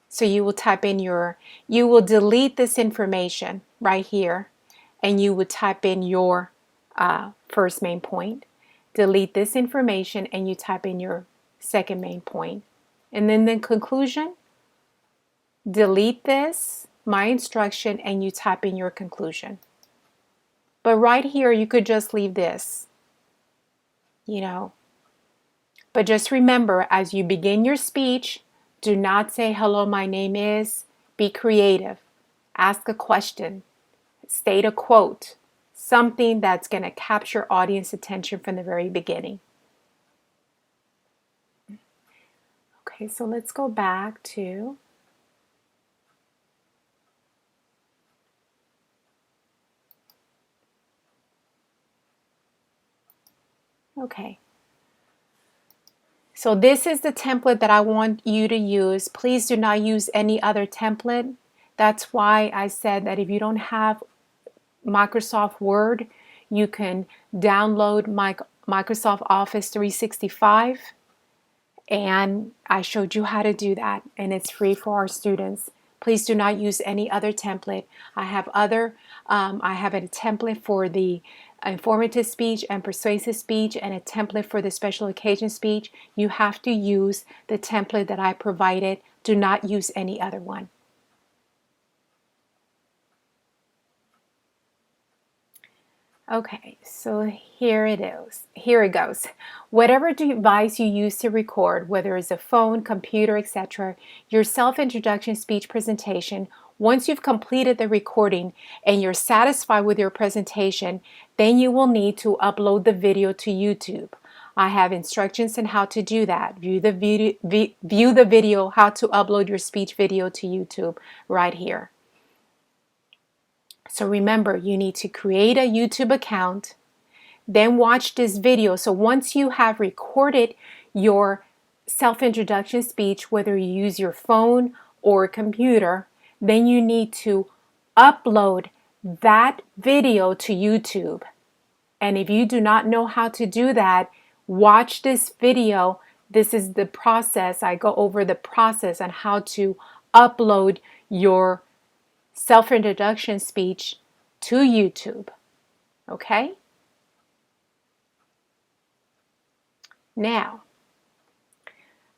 So you will type in you will delete this information right here, and you would type in your first main point. Delete this information, and you type in your second main point. And then the conclusion, delete this, my instruction, and you type in your conclusion. But right here, you could just leave this, you know. But just remember, as you begin your speech, do not say, hello, my name is. Be creative. Ask a question. State a quote. Something that's going to capture audience attention from the very beginning. Okay, so let's go back to okay. So this is the template that I want you to use. Please do not use any other template. That's why I said that if you don't have Microsoft Word, you can download Microsoft Office 365. And I showed you how to do that, and it's free for our students. Please do not use any other template. I have a template for the informative speech and persuasive speech, and a template for the special occasion speech. You have to use the template that I provided. Do not use any other one. Okay, so here it is. Here it goes. Whatever device you use to record, whether it's a phone, computer, etc., your self-introduction speech presentation, once you've completed the recording and you're satisfied with your presentation, then you will need to upload the video to YouTube. I have instructions on how to do that. View the video how to upload your speech video to YouTube right here. So remember, you need to create a YouTube account, then watch this video. So once you have recorded your self-introduction speech, whether you use your phone or computer, then you need to upload that video to YouTube. And if you do not know how to do that, watch this video. This is the process. I go over the process on how to upload your self-introduction speech to YouTube. Okay? Now,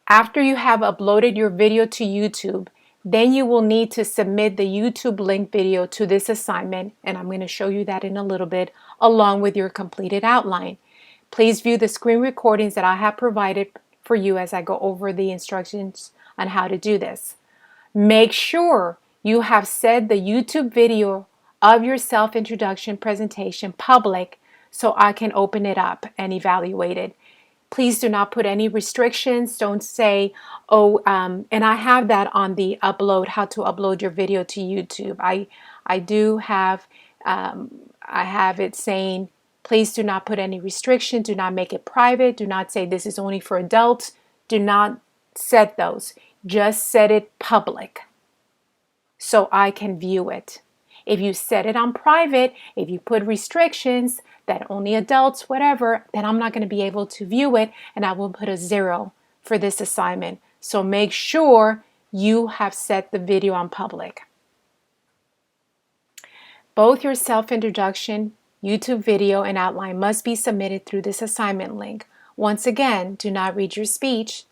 after you have uploaded your video to YouTube, then you will need to submit the YouTube link video to this assignment, and I'm going to show you that in a little bit, along with your completed outline. Please view the screen recordings that I have provided for you as I go over the instructions on how to do this. Make sure you have set the YouTube video of your self-introduction presentation public so I can open it up and evaluate it. Please do not put any restrictions. Don't say, oh, and I have that on the upload, how to upload your video to YouTube. I do have, I have it saying, please do not put any restriction. Do not make it private. Do not say this is only for adults. Do not set those. Just set it public so I can view it. If you set it on private, if you put restrictions that only adults, whatever, then I'm not going to be able to view it, and I will put a 0 for this assignment. So make sure you have set the video on public. Both your self-introduction, YouTube video, and outline must be submitted through this assignment link. Once again, do not read your speech.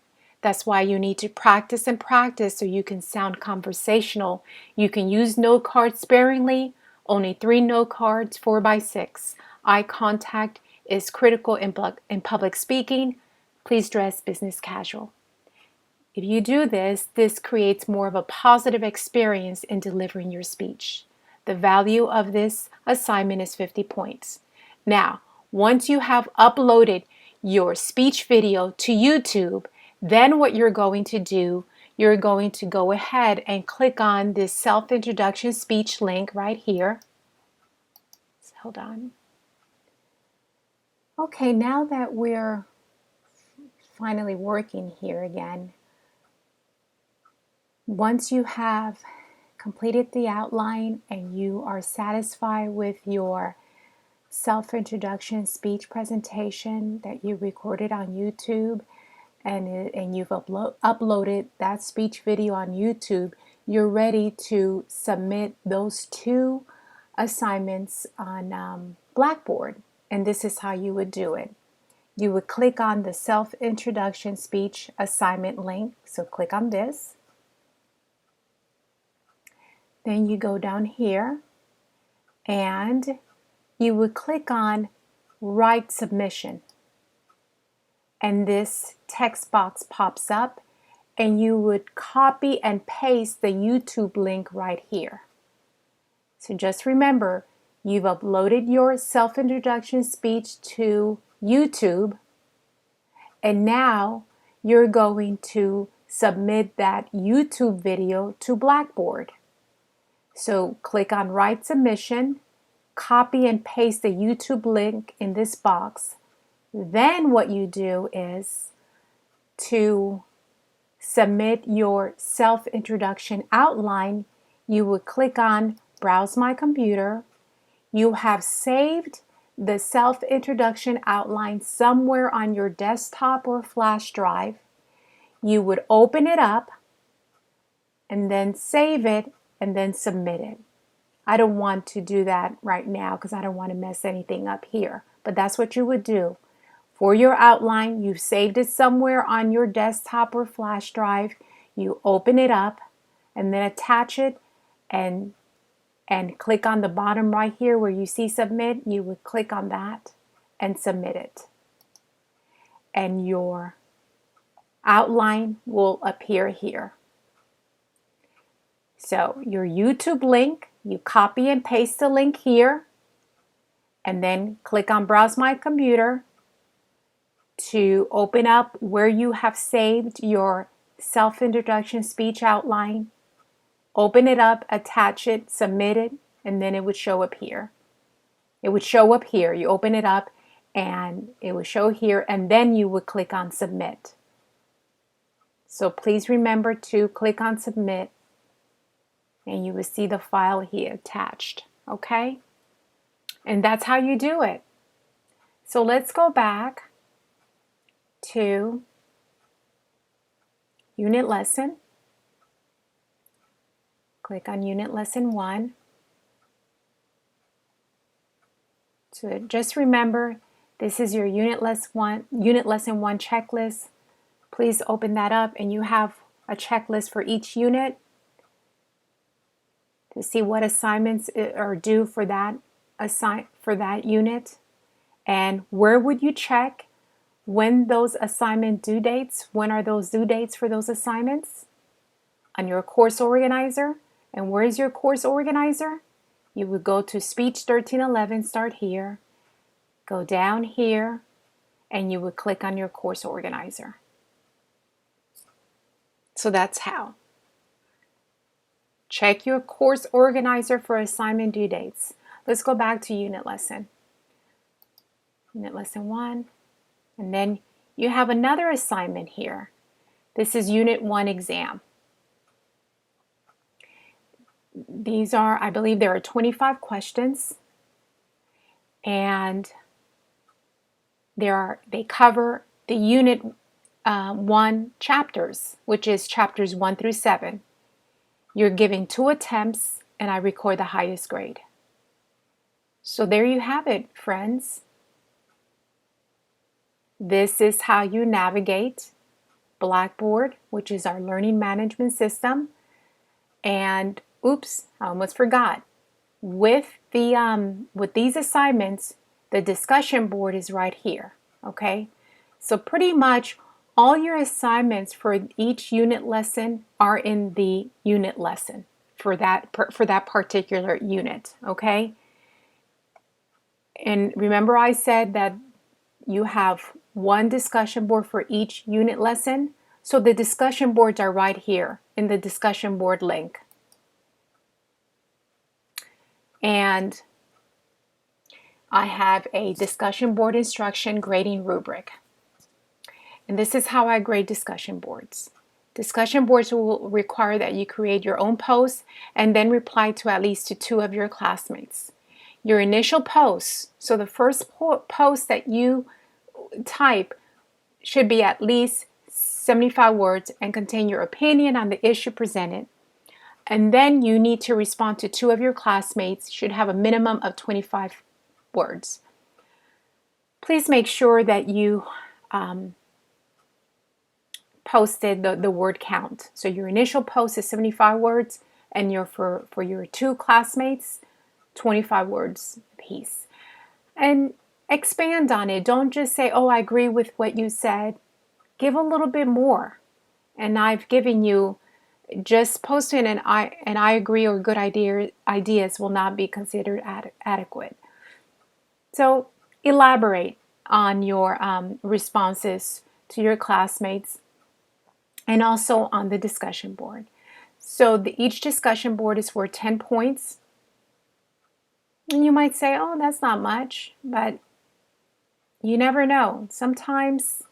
That's why you need to practice and practice so you can sound conversational. You can use note cards sparingly, only 3 note cards, 4x6. Eye contact is critical in public speaking. Please dress business casual. If you do this, this creates more of a positive experience in delivering your speech. The value of this assignment is 50 points. Now, once you have uploaded your speech video to YouTube, then what you're going to do, you're going to go ahead and click on this self-introduction speech link right here. So, hold on. Okay, now that we're finally working here again, once you have completed the outline and you are satisfied with your self-introduction speech presentation that you recorded on YouTube, and you've uploaded that speech video on YouTube, you're ready to submit those 2 assignments on Blackboard. And this is how you would do it. you would click on the self-introduction speech assignment link. So click on this. Then you go down here and you would click on Write Submission. And this text box pops up and you would copy and paste the YouTube link right here. So just remember, you've uploaded your self-introduction speech to YouTube, and now you're going to submit that YouTube video to Blackboard. So click on Write Submission, copy and paste the YouTube link in this box. Then what you do is to submit your self-introduction outline, you would click on Browse My Computer. You have saved the self-introduction outline somewhere on your desktop or flash drive. You would open it up and then save it and then submit it. I don't want to do that right now because I don't want to mess anything up here, but that's what you would do. For your outline, you've saved it somewhere on your desktop or flash drive. You open it up and then attach it and click on the bottom right here where you see submit. You would click on that and submit it. And your outline will appear here. So your YouTube link, you copy and paste the link here and then click on Browse My Computer to open up where you have saved your self-introduction speech outline. Open it up, attach it, submit it, and then it would show up here. It would show up here. You open it up and it would show here, and then you would click on Submit. So please remember to click on Submit and you will see the file here attached, okay? And that's how you do it. So let's go back to Unit Lesson. Click on Unit Lesson 1. So just remember, this is your Unit Lesson 1 checklist. Please open that up and you have a checklist for each unit to see what assignments are due for that unit, and where would you check when those assignment due dates, when are those due dates for those assignments? On your course organizer. And where is your course organizer? You would go to Speech 1311, start here, go down here, and you would click on your course organizer. So that's how. Check your course organizer for assignment due dates. Let's go back to Unit Lesson. Unit Lesson 1. And then you have another assignment here. This is Unit 1 exam. These are, I believe there are 25 questions, and they cover the Unit 1 chapters, which is chapters 1 through 7. You're giving 2 attempts, and I record the highest grade. So there you have it, friends. This is how you navigate Blackboard, which is our learning management system. And oops, I almost forgot. With these assignments, the discussion board is right here. Okay, so pretty much all your assignments for each unit lesson are in the unit lesson for that particular unit. Okay, and remember I said that you have one discussion board for each unit lesson. So the discussion boards are right here in the discussion board link. And I have a discussion board instruction grading rubric. And this is how I grade discussion boards. Discussion boards will require that you create your own posts and then reply to at least 2 of your classmates. Your initial posts, so the first post that you type should be at least 75 words and contain your opinion on the issue presented. And then you need to respond to 2 of your classmates, should have a minimum of 25 words. Please make sure that you posted the word count. So your initial post is 75 words, and for your two classmates, 25 words apiece. And expand on it. Don't just say, oh, I agree with what you said. Give a little bit more. And I've given you, just posting an I agree or good ideas will not be considered adequate. So elaborate on your responses to your classmates and also on the discussion board. So each discussion board is worth 10 points. And you might say, oh, that's not much, but you never know. Sometimes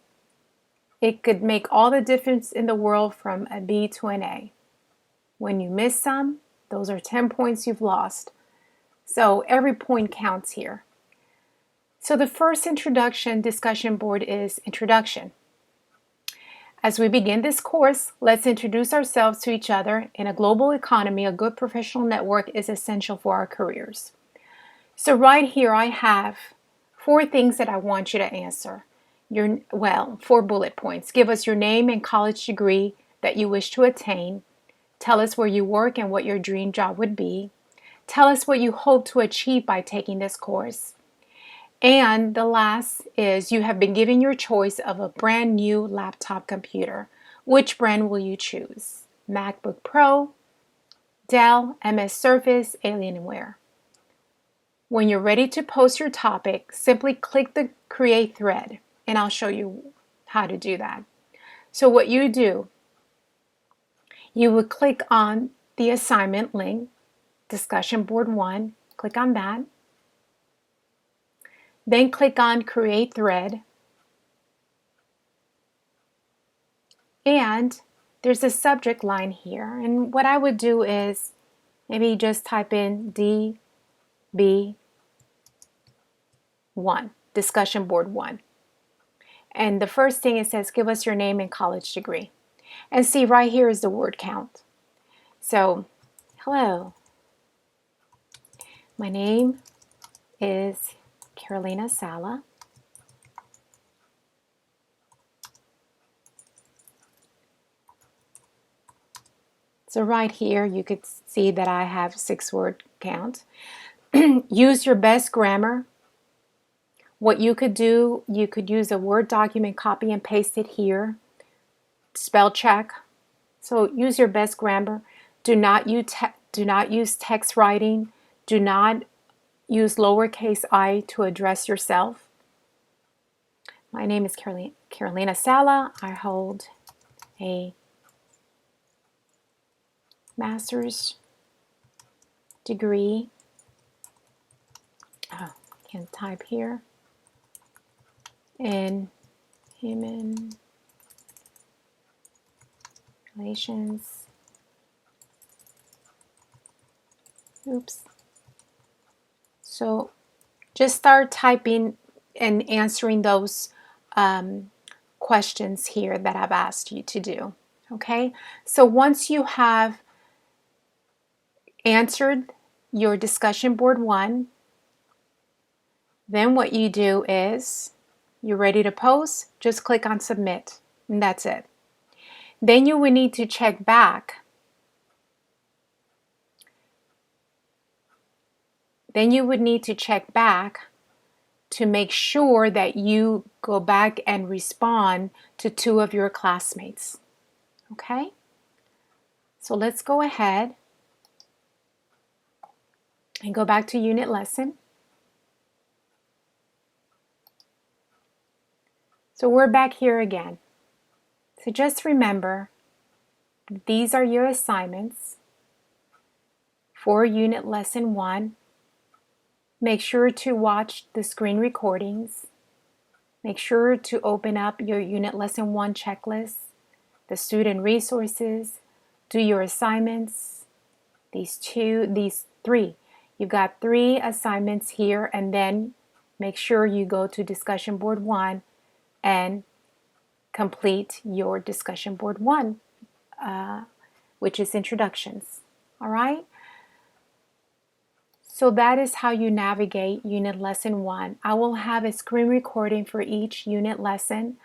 it could make all the difference in the world from a B to an A. When you miss some, those are 10 points you've lost. So every point counts here. So the first introduction discussion board is introduction. As we begin this course, let's introduce ourselves to each other. In a global economy, a good professional network is essential for our careers. So right here I have 4 things that I want you to answer. 4 bullet points. Give us your name and college degree that you wish to attain. Tell us where you work and what your dream job would be. Tell us what you hope to achieve by taking this course. And the last is you have been given your choice of a brand new laptop computer. Which brand will you choose? MacBook Pro, Dell, MS Surface, Alienware. When you're ready to post your topic, simply click the Create Thread, and I'll show you how to do that. So what you do, you would click on the assignment link, Discussion Board 1, click on that. Then click on Create Thread. And there's a subject line here. And what I would do is maybe just type in DB1, Discussion Board 1. And the first thing it says, give us your name and college degree. And see, right here is the word count. So, hello. My name is Carolina Saleh. So right here, you could see that I have 6 word count. Use your best grammar. What you could do, you could use a Word document, copy and paste it here. Spell check. So use your best grammar. Do not use text writing. Do not use lowercase I to address yourself. My name is Carolina Saleh. I hold a master's degree. Oh, can't type here. In human relations. Oops. So just start typing and answering those questions here that I've asked you to do. Okay, so once you have answered your discussion board 1, then what you do is you're ready to post, just click on submit, and that's it. Then you will need to check back. To make sure that you go back and respond to 2 of your classmates. Okay? So let's go ahead and go back to unit lesson. So we're back here again. So just remember, these are your assignments for unit lesson 1. Make sure to watch the screen recordings. Make sure to open up your unit lesson 1 checklist, the student resources, do your assignments. These 3. You've got 3 assignments here, and then make sure you go to discussion board 1 and complete your discussion board 1, which is introductions. All right? So that is how you navigate Unit Lesson 1. I will have a screen recording for each unit lesson,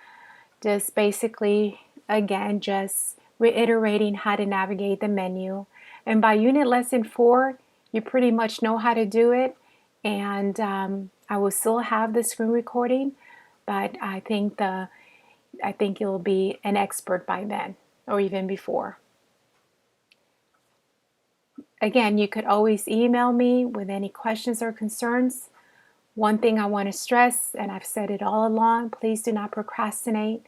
just basically, again, just reiterating how to navigate the menu. And by Unit Lesson 4, you pretty much know how to do it. And I will still have the screen recording, but I think you'll be an expert by then, or even before. Again, you could always email me with any questions or concerns. One thing I want to stress, and I've said it all along, please do not procrastinate.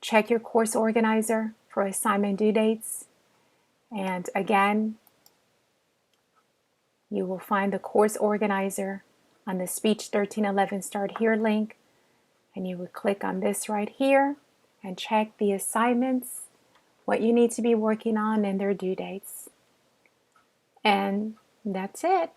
Check your course organizer for assignment due dates. And again, you will find the course organizer on the Speech 1311 Start Here link. And you would click on this right here and check the assignments, what you need to be working on, and their due dates. And that's it.